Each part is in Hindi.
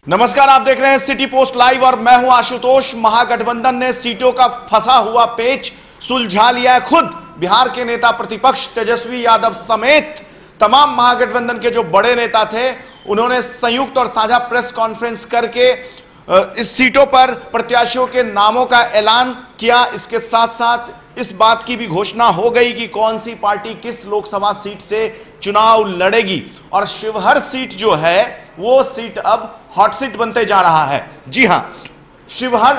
नमस्कार, आप देख रहे हैं सिटी पोस्ट लाइव और मैं हूं आशुतोष। महागठबंधन ने सीटों का फंसा हुआ पेच सुलझा लिया है। खुद बिहार के नेता प्रतिपक्ष तेजस्वी यादव समेत तमाम महागठबंधन के जो बड़े नेता थे, उन्होंने संयुक्त और साझा प्रेस कॉन्फ्रेंस करके इस सीटों पर प्रत्याशियों के नामों का ऐलान किया। इसके साथ साथ इस बात की भी घोषणा हो गई कि कौन सी पार्टी किस लोकसभा सीट से चुनाव लड़ेगी। और शिवहर सीट जो है वो सीट अब हॉट सीट बनते जा रहा है। जी हां, शिवहर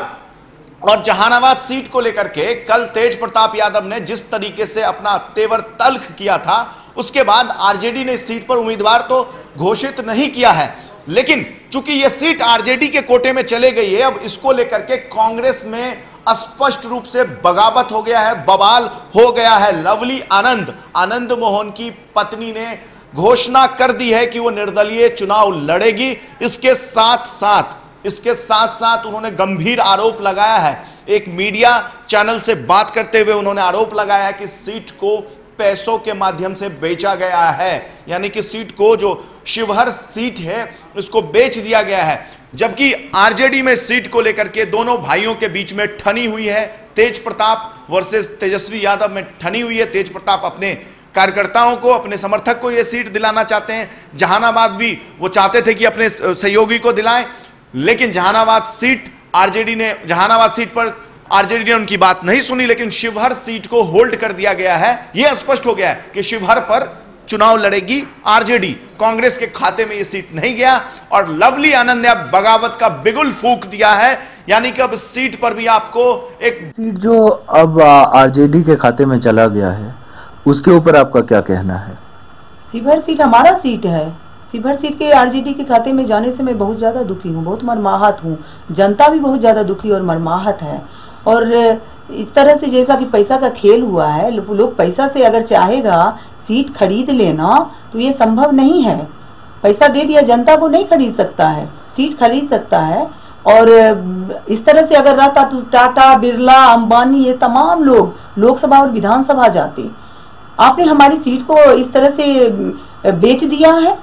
और जहानाबाद सीट को लेकर के कल तेज प्रताप यादव ने जिस तरीके से अपना तेवर तल्ख किया था, उसके बाद आरजेडी ने इस सीट पर उम्मीदवार तो घोषित नहीं किया है, लेकिन चूंकि यह सीट आरजेडी के कोटे में चले गई है, अब इसको लेकर के कांग्रेस में स्पष्ट रूप से बगावत हो गया है, बवाल हो गया है। लवली आनंद मोहन की पत्नी ने घोषणा कर दी है कि वो निर्दलीय चुनाव लड़ेगी। इसके साथ साथ उन्होंने गंभीर आरोप लगाया है। एक मीडिया चैनल से बात करते हुए उन्होंने आरोप लगाया है कि सीट को पैसों के माध्यम से बेचा गया है, यानी कि सीट को, जो शिवहर सीट है, उसको बेच दिया गया है। जबकि आरजेडी में सीट को लेकर के दोनों भाइयों के बीच में ठनी हुई है। तेज प्रताप वर्सेस तेजस्वी यादव में ठनी हुई है। तेज प्रताप अपने कार्यकर्ताओं को, अपने समर्थक को यह सीट दिलाना चाहते हैं। जहानाबाद भी वो चाहते थे कि अपने सहयोगी को दिलाएं, लेकिन जहानाबाद सीट पर आरजेडी ने उनकी बात नहीं सुनी। लेकिन शिवहर सीट को होल्ड कर दिया गया है। यह स्पष्ट हो गया है कि शिवहर पर चुनाव लड़ेगी आरजेडी। कांग्रेस के खाते में यह सीट नहीं गया और लवली आनंद ने अब बगावत का बिगुल फूंक दिया है, यानी कि अब इस सीट पर भी आपको एक सीट जो अब आरजेडी के खाते में चला गया है, उसके ऊपर आपका क्या कहना है? शिवहर सीट हमारा सीट है। शिवहर सीट के आरजेडी के खाते में जाने से मैं बहुत ज़्यादा दुखी हूँ, बहुत मर्माहत हूँ। जनता भी बहुत ज़्यादा दुखी और मर्माहत है। और इस तरह से जैसा कि पैसा का खेल हुआ है, लोग पैसा से अगर चाहेगा सीट खरीद लेना तो ये संभव नहीं है। पैसा दे दिया, जनता को नहीं खरीद सकता है, सीट खरीद सकता है। और इस तरह से अगर रहता तो टाटा, बिरला, अंबानी, ये तमाम लोग लोकसभा और विधानसभा जाते। आपने हमारी सीट को इस तरह से बेच दिया है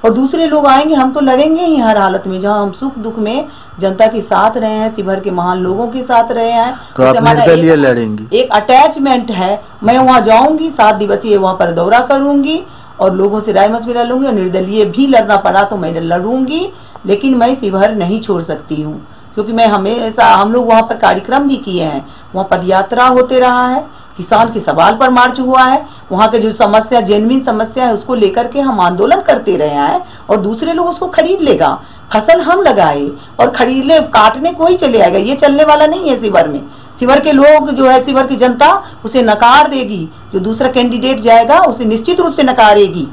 और दूसरे लोग आएंगे, हम तो लड़ेंगे ही हर हालत में। जहां हम सुख दुख में जनता के साथ रहे हैं, शिवहर के महान लोगों के साथ रहे हैं, तो आप निर्दलीय लड़ेंगी। एक अटैचमेंट है। मैं वहां जाऊंगी, 7 दिवसीय वहां पर दौरा करूंगी और लोगों से राय मशविरा लूंगी। और निर्दलीय भी लड़ना पड़ा तो मैं लड़ूंगी, लेकिन मैं शिवहर नहीं छोड़ सकती हूँ, क्योंकि मैं हमेशा, हम लोग वहां पर कार्यक्रम भी किए हैं, वहां पदयात्रा होते रहा है, किसान के सवाल पर मार्च हुआ है, वहाँ के जो समस्या, जेन्युइन समस्या है, उसको लेकर के हम आंदोलन करते रहे हैं। और दूसरे लोग उसको खरीद लेगा। फसल हम लगाए और खरीद ले, काटने कोई चले आएगा, ये चलने वाला नहीं है शिवहर में। शिवहर के लोग जो है, शिवहर की जनता उसे नकार देगी। जो दूसरा कैंडिडेट जाएगा उसे निश्चित रूप से नकारेगी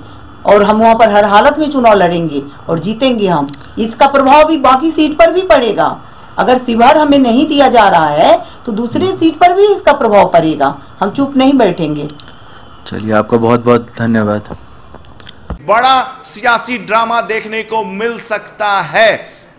और हम वहाँ पर हर हालत में चुनाव लड़ेंगे और जीतेंगे हम। इसका प्रभाव भी बाकी सीट पर भी पड़ेगा। अगर शिवहर हमें नहीं दिया जा रहा है तो दूसरी सीट पर भी इसका प्रभाव पड़ेगा। हम चुप नहीं बैठेंगे। चलिए, आपका बहुत बहुत धन्यवाद। बड़ा सियासी ड्रामा देखने को मिल सकता है।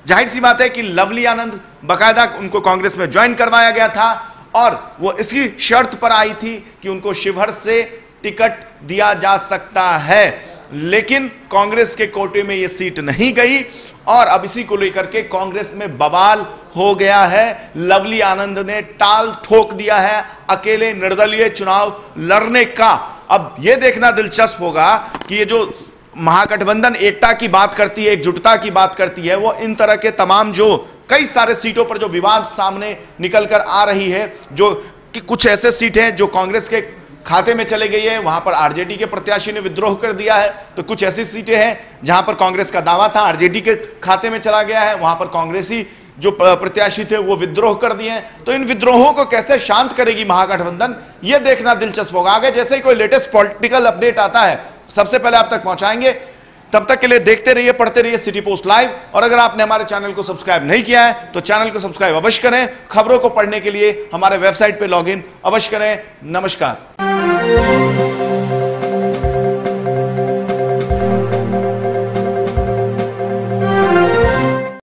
जाहिर सी बात है कि लवली आनंद, बाकायदा उनको कांग्रेस में ज्वाइन करवाया गया था और वो इसी शर्त पर आई थी कि उनको शिवहर से टिकट दिया जा सकता है, लेकिन कांग्रेस के कोटे में यह सीट नहीं गई और अब इसी को लेकर के कांग्रेस में बवाल हो गया है। लवली आनंद ने टाल ठोक दिया है अकेले निर्दलीय चुनाव लड़ने का। अब यह देखना दिलचस्प होगा कि ये जो महागठबंधन एकता की बात करती है, एकजुटता की बात करती है, वो इन तरह के तमाम जो कई सारे सीटों पर जो विवाद सामने निकल कर आ रही है, जो कि कुछ ऐसे सीट हैं जो कांग्रेस के खाते में चले गई है, वहां पर आरजेडी के प्रत्याशी ने विद्रोह कर दिया है। तो कुछ ऐसी सीटें हैं जहां पर कांग्रेस का दावा था आरजेडी के खाते में चला गया है, वहां पर कांग्रेसी जो प्रत्याशी थे वो विद्रोह कर दिए हैं। तो इन विद्रोहों को कैसे शांत करेगी महागठबंधन, यह देखना दिलचस्प होगा। आगे जैसे ही कोई लेटेस्ट पॉलिटिकल अपडेट आता है, सबसे पहले आप तक पहुंचाएंगे। तब तक के लिए देखते रहिए, पढ़ते रहिए सिटी पोस्ट लाइव। और अगर आपने हमारे चैनल को सब्सक्राइब नहीं किया है तो चैनल को सब्सक्राइब अवश्य करें। खबरों को पढ़ने के लिए हमारे वेबसाइट पे लॉगिन अवश्य करें। नमस्कार।